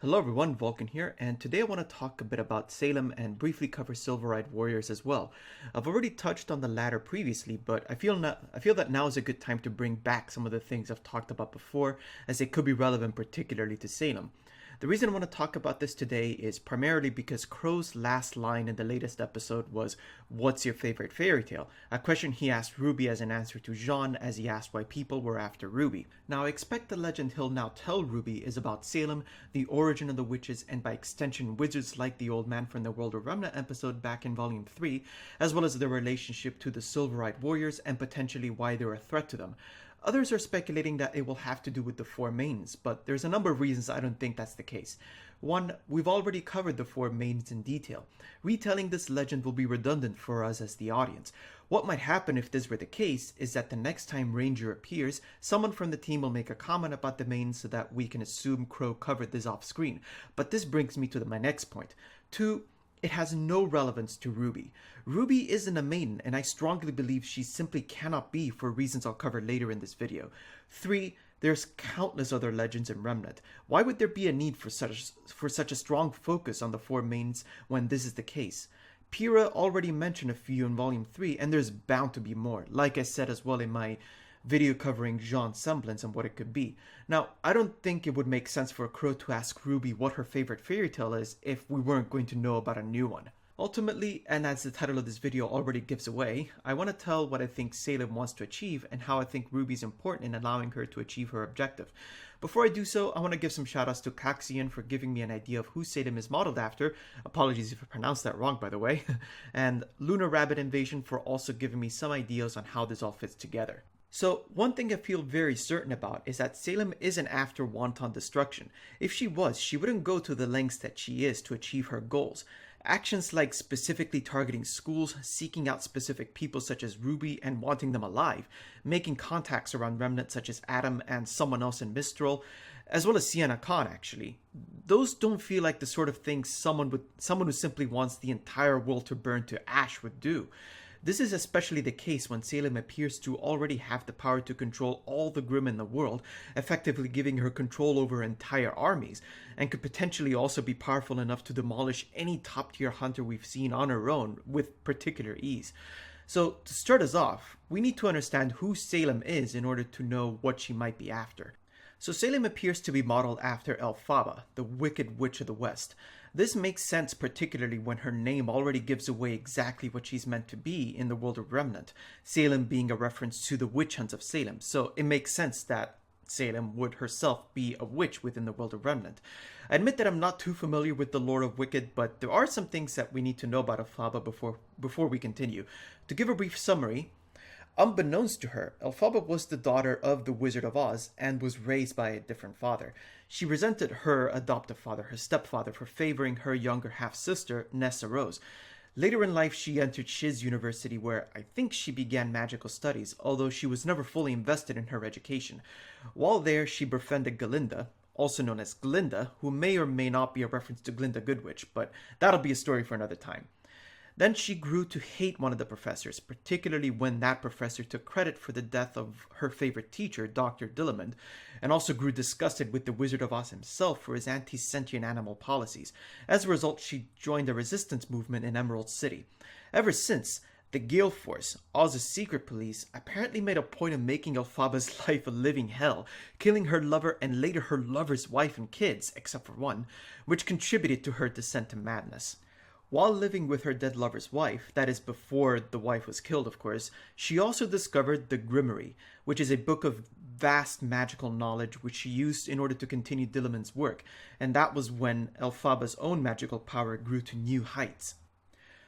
Hello everyone, Vulcan here, and today I want to talk a bit about Salem and briefly cover Silver-Eyed Warriors as well. I've already touched on the latter previously, but I feel that now is a good time to bring back some of the things I've talked about before, as they could be relevant particularly to Salem. The reason I want to talk about this today is primarily because Crow's last line in the latest episode was, "What's your favorite fairy tale?" A question he asked Ruby as an answer to Jean as he asked why people were after Ruby. Now I expect the legend he'll now tell Ruby is about Salem, the origin of the witches, and by extension wizards like the old man from the World of Remnant episode back in Volume 3, as well as their relationship to the Silver-Eyed Warriors and potentially why they're a threat to them. Others are speculating that it will have to do with the Four Maidens, but there's a number of reasons I don't think that's the case. One, we've already covered the Four Maidens in detail. Retelling this legend will be redundant for us as the audience. What might happen if this were the case is that the next time Ranger appears, someone from the team will make a comment about the Maidens so that we can assume Crow covered this off screen. But this brings me to my next point. Two, it has no relevance to Ruby. Ruby isn't a maiden, and I strongly believe she simply cannot be for reasons I'll cover later in this video. 3. There's countless other legends in Remnant. Why would there be a need for such a strong focus on the Four Maidens when this is the case? Pyrrha already mentioned a few in Volume 3, and there's bound to be more, like I said as well in my video covering Jean's semblance and what it could be. Now, I don't think it would make sense for Crow to ask Ruby what her favorite fairy tale is if we weren't going to know about a new one. Ultimately, and as the title of this video already gives away, I want to tell what I think Salem wants to achieve and how I think Ruby's important in allowing her to achieve her objective. Before I do so, I want to give some shoutouts to Calxiyn for giving me an idea of who Salem is modeled after. Apologies if I pronounced that wrong, by the way. And Lunar Rabbit Invasion for also giving me some ideas on how this all fits together. So, one thing I feel very certain about is that Salem isn't after wanton destruction. If she was, she wouldn't go to the lengths that she is to achieve her goals. Actions like specifically targeting schools, seeking out specific people such as Ruby and wanting them alive, making contacts around Remnant such as Adam and someone else in Mistral, as well as Sienna Khan actually. Those don't feel like the sort of things someone who simply wants the entire world to burn to ash would do. This is especially the case when Salem appears to already have the power to control all the Grimm in the world, effectively giving her control over entire armies, and could potentially also be powerful enough to demolish any top-tier hunter we've seen on her own with particular ease. So, to start us off, we need to understand who Salem is in order to know what she might be after. So Salem appears to be modeled after Elphaba, the Wicked Witch of the West. This makes sense particularly when her name already gives away exactly what she's meant to be in the world of Remnant, Salem being a reference to the witch hunts of Salem, so it makes sense that Salem would herself be a witch within the world of Remnant. I admit that I'm not too familiar with the lore of Wicked, but there are some things that we need to know about Elphaba before we continue. To give a brief summary, unbeknownst to her, Elphaba was the daughter of the Wizard of Oz and was raised by a different father. She resented her adoptive father, her stepfather, for favoring her younger half-sister, Nessa Rose. Later in life, she entered Shiz University where I think she began magical studies, although she was never fully invested in her education. While there, she befriended Galinda, also known as Glinda, who may or may not be a reference to Glinda Goodwitch, but that'll be a story for another time. Then she grew to hate one of the professors, particularly when that professor took credit for the death of her favorite teacher, Dr. Dillamond, and also grew disgusted with the Wizard of Oz himself for his anti-sentient animal policies. As a result, she joined the resistance movement in Emerald City. Ever since, the Gale Force, Oz's secret police, apparently made a point of making Elphaba's life a living hell, killing her lover and later her lover's wife and kids, except for one, which contributed to her descent to madness. While living with her dead lover's wife, that is before the wife was killed of course, she also discovered the Grimoire, which is a book of vast magical knowledge which she used in order to continue Dillamond's work, and that was when Elphaba's own magical power grew to new heights.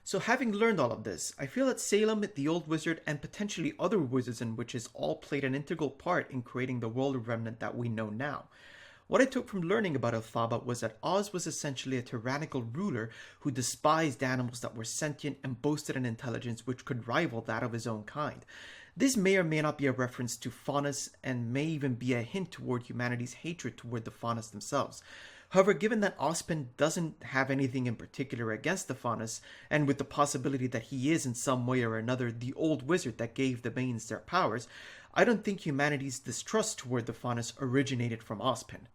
So having learned all of this, I feel that Salem, the Old Wizard, and potentially other wizards and witches all played an integral part in creating the world of Remnant that we know now. What I took from learning about Elphaba was that Oz was essentially a tyrannical ruler who despised animals that were sentient and boasted an intelligence which could rival that of his own kind. This may or may not be a reference to Faunus and may even be a hint toward humanity's hatred toward the Faunus themselves. However, given that Ozpin doesn't have anything in particular against the Faunus, and with the possibility that he is in some way or another the old wizard that gave the Banes their powers, I don't think humanity's distrust toward the Faunus originated from Ozpin.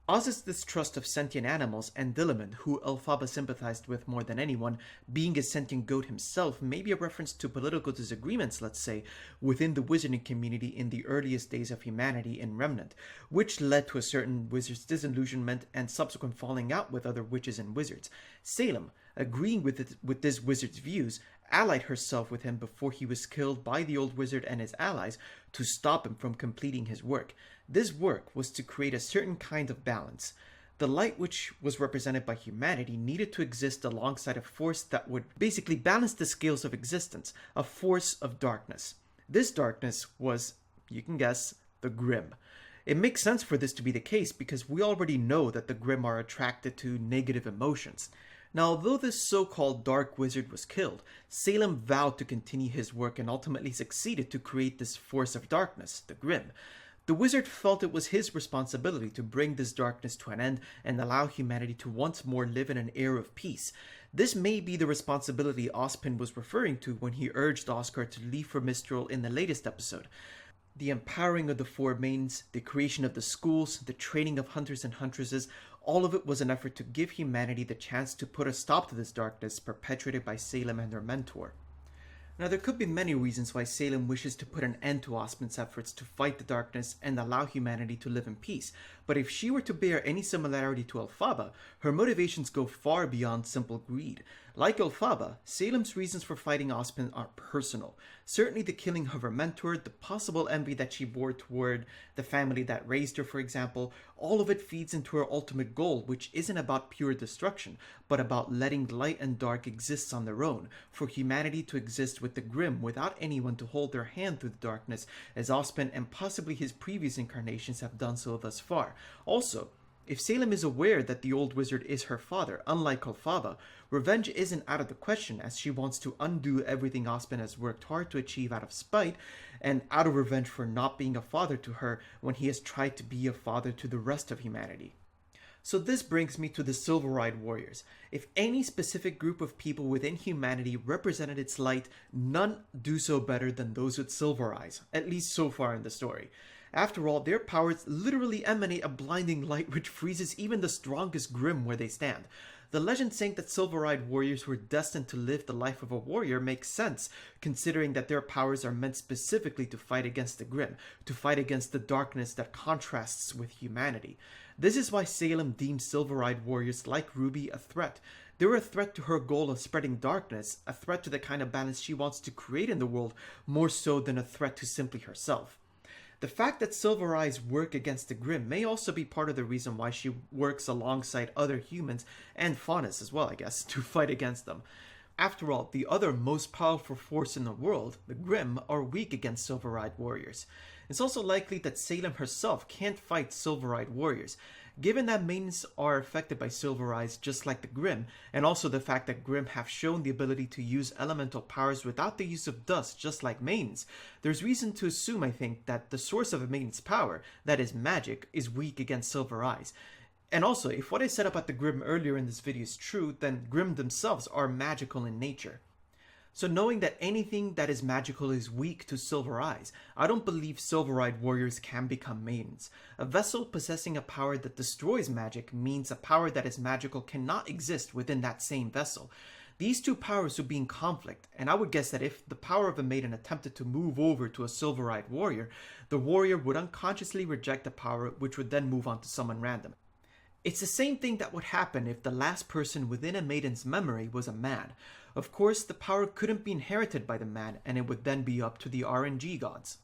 Oz's distrust of sentient animals and Dilliman, who Elphaba sympathized with more than anyone, being a sentient goat himself, may be a reference to political disagreements, let's say, within the wizarding community in the earliest days of humanity in Remnant, which led to a certain wizard's disillusionment and subsequent falling out with other witches and wizards. Salem, agreeing with this wizard's views, allied herself with him before he was killed by the old wizard and his allies to stop him from completing his work. This work was to create a certain kind of balance. The light which was represented by humanity needed to exist alongside a force that would basically balance the scales of existence, a force of darkness. This darkness was, you can guess, the Grim. It makes sense for this to be the case because we already know that the Grim are attracted to negative emotions. Now, although this so-called Dark Wizard was killed, Salem vowed to continue his work and ultimately succeeded to create this force of darkness, the Grim. The wizard felt it was his responsibility to bring this darkness to an end and allow humanity to once more live in an era of peace. This may be the responsibility Ozpin was referring to when he urged Oscar to leave for Mistral in the latest episode. The empowering of the Four Maidens, the creation of the schools, the training of hunters and huntresses, all of it was an effort to give humanity the chance to put a stop to this darkness perpetuated by Salem and her mentor. Now, there could be many reasons why Salem wishes to put an end to Ozpin's efforts to fight the darkness and allow humanity to live in peace, but if she were to bear any similarity to Elphaba, her motivations go far beyond simple greed. Like Elphaba, Salem's reasons for fighting Ozpin are personal. Certainly the killing of her mentor, the possible envy that she bore toward the family that raised her, for example, all of it feeds into her ultimate goal, which isn't about pure destruction, but about letting light and dark exist on their own, for humanity to exist with the Grim without anyone to hold their hand through the darkness, as Ozpin and possibly his previous incarnations have done so thus far. Also, if Salem is aware that the old wizard is her father, unlike Elphaba, revenge isn't out of the question as she wants to undo everything Ozpin has worked hard to achieve out of spite and out of revenge for not being a father to her when he has tried to be a father to the rest of humanity. So this brings me to the Silver-Eyed Warriors. If any specific group of people within humanity represented its light, none do so better than those with silver eyes, at least so far in the story. After all, their powers literally emanate a blinding light which freezes even the strongest Grim where they stand. The legend saying that Silver-Eyed Warriors were destined to live the life of a warrior makes sense, considering that their powers are meant specifically to fight against the Grim, to fight against the darkness that contrasts with humanity. This is why Salem deems Silver-Eyed Warriors like RWBY a threat. They're a threat to her goal of spreading darkness, a threat to the kind of balance she wants to create in the world, more so than a threat to simply herself. The fact that Silver Eyes work against the Grim may also be part of the reason why she works alongside other humans, and Faunus as well, I guess, to fight against them. After all, the other most powerful force in the world, the Grim, are weak against Silver-Eyed Warriors. It's also likely that Salem herself can't fight Silver-Eyed Warriors, given that maidens are affected by Silver Eyes just like the Grim, and also the fact that Grim have shown the ability to use elemental powers without the use of dust just like maidens. There's reason to assume, I think, that the source of a maiden's power, that is magic, is weak against Silver Eyes. And also, if what I said about the Grim earlier in this video is true, then Grim themselves are magical in nature. So knowing that anything that is magical is weak to Silver Eyes, I don't believe Silver-Eyed Warriors can become maidens. A vessel possessing a power that destroys magic means a power that is magical cannot exist within that same vessel. These two powers would be in conflict, and I would guess that if the power of a maiden attempted to move over to a Silver-Eyed Warrior, the warrior would unconsciously reject the power, which would then move on to someone random. It's the same thing that would happen if the last person within a maiden's memory was a man. Of course, the power couldn't be inherited by the man, and it would then be up to the RNG gods.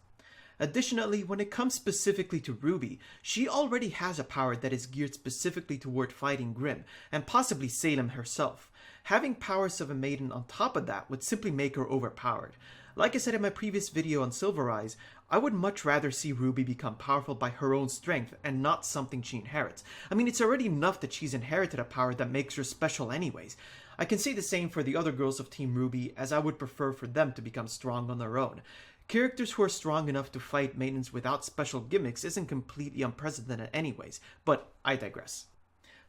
Additionally, when it comes specifically to RWBY, she already has a power that is geared specifically toward fighting Grim, and possibly Salem herself. Having powers of a maiden on top of that would simply make her overpowered. Like I said in my previous video on Silver Eyes, I would much rather see RWBY become powerful by her own strength and not something she inherits. I mean, it's already enough that she's inherited a power that makes her special anyways. I can say the same for the other girls of Team RWBY, as I would prefer for them to become strong on their own. Characters who are strong enough to fight maidens without special gimmicks isn't completely unprecedented anyways, but I digress.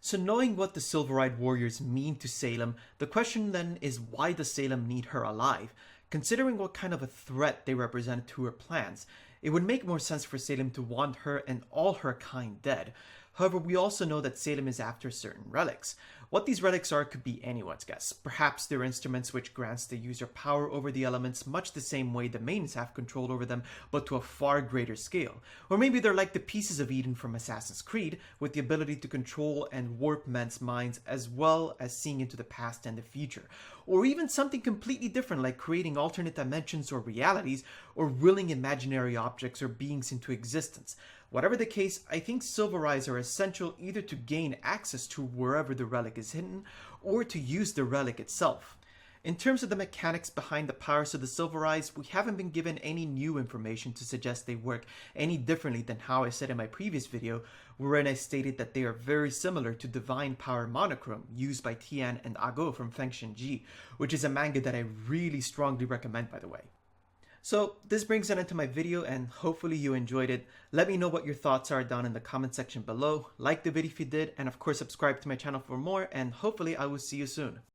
So knowing what the Silver-Eyed Warriors mean to Salem, the question then is, why does Salem need her alive? Considering what kind of a threat they represent to her plans, it would make more sense for Salem to want her and all her kind dead. However, we also know that Salem is after certain relics. What these relics are could be anyone's guess. Perhaps they're instruments which grants the user power over the elements much the same way the mains have control over them, but to a far greater scale. Or maybe they're like the pieces of Eden from Assassin's Creed, with the ability to control and warp men's minds as well as seeing into the past and the future. Or even something completely different like creating alternate dimensions or realities, or willing imaginary objects or beings into existence. Whatever the case, I think silver eyes are essential either to gain access to wherever the relic is hidden, or to use the relic itself. In terms of the mechanics behind the powers of the silver eyes, we haven't been given any new information to suggest they work any differently than how I said in my previous video, wherein I stated that they are very similar to Divine Power Monochrome used by Tian and Ago from Fengshen-ji, which is a manga that I really strongly recommend, by the way. So this brings an end to my video, and hopefully you enjoyed it. Let me know what your thoughts are down in the comment section below. Like the video if you did, and of course subscribe to my channel for more, and hopefully I will see you soon.